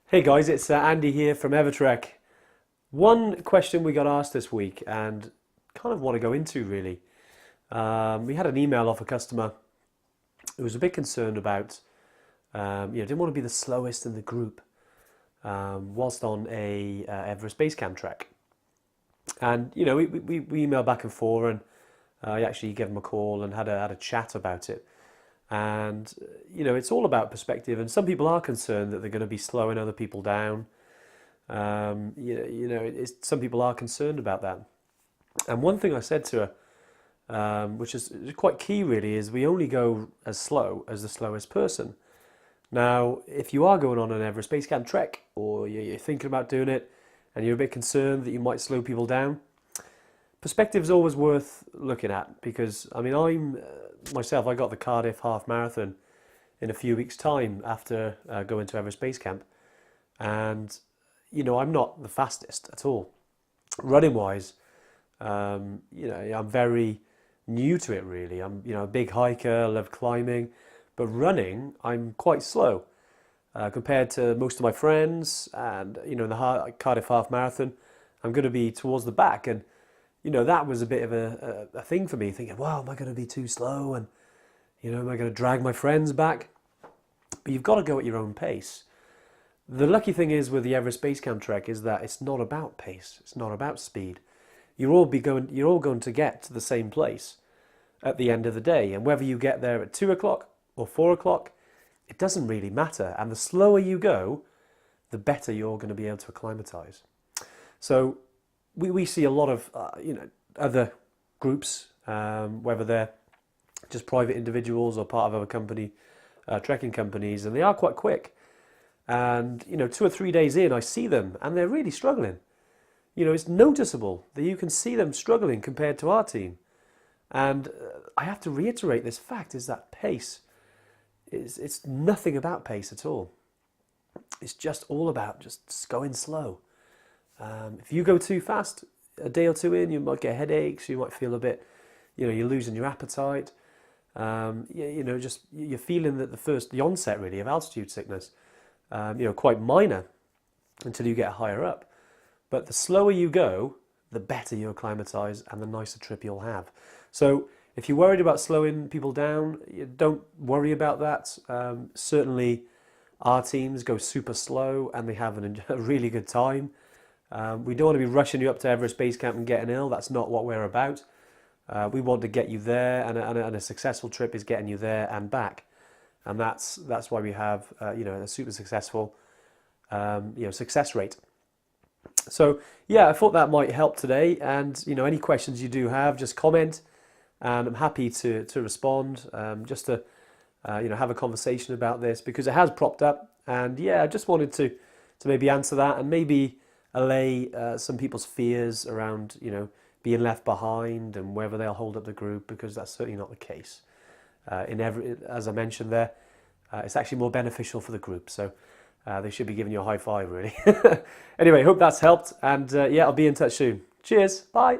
Hey guys, it's Andy here from EverTrek. One question we got asked this week and kind of want to go into really. We had an email off a customer who was a bit concerned about, didn't want to be the slowest in the group whilst on a Everest Base Camp trek. And we emailed back and forth, and I actually gave him a call and had a chat about it. And it's all about perspective. And some people are concerned that they're going to be slowing other people down. Some people are concerned about that. And one thing I said to her, which is quite key really, is we only go as slow as the slowest person. Now, if you are going on an Everest Base Camp trek, or you're thinking about doing it, and you're a bit concerned that you might slow people down, perspective is always worth looking at, because I myself, I got the Cardiff half marathon in a few weeks' time after going to Everest Base Camp, and I'm not the fastest at all. Running wise, I'm very new to it really. I'm a big hiker, love climbing, but running I'm quite slow compared to most of my friends. And in the Cardiff half marathon, I'm going to be towards the back, and that was a bit of a thing for me, thinking, wow, am I going to be too slow? And, am I going to drag my friends back? But you've got to go at your own pace. The lucky thing is with the Everest Base Camp trek is that it's not about pace. It's not about speed. You're all going to get to the same place at the end of the day. And whether you get there at 2 o'clock or 4 o'clock, it doesn't really matter. And the slower you go, the better you're going to be able to acclimatise. So we see a lot of other groups, whether they're just private individuals or part of other trekking companies, and they are quite quick. And 2 or 3 days in, I see them, and they're really struggling. It's noticeable that you can see them struggling compared to our team. And I have to reiterate this fact: is that pace it's nothing about pace at all. It's just all about just going slow. If you go too fast, a day or two in, you might get headaches, you might feel a bit, you're losing your appetite. You're feeling that the onset really of altitude sickness, quite minor until you get higher up. But the slower you go, the better you acclimatise and the nicer trip you'll have. So if you're worried about slowing people down, don't worry about that. Certainly our teams go super slow and they have a really good time. We don't want to be rushing you up to Everest Base Camp and getting ill. That's not what we're about. We want to get you there, and a successful trip is getting you there and back. And that's why we have a super successful success rate. So yeah, I thought that might help today. And any questions you do have, just comment, and I'm happy to respond. Just to have a conversation about this, because it has propped up. And yeah, I just wanted to maybe answer that, and maybe allay some people's fears around being left behind and whether they'll hold up the group, because that's certainly not the case. As I mentioned there, it's actually more beneficial for the group, so they should be giving you a high five really. Anyway, hope that's helped, and yeah, I'll be in touch soon. Cheers, bye.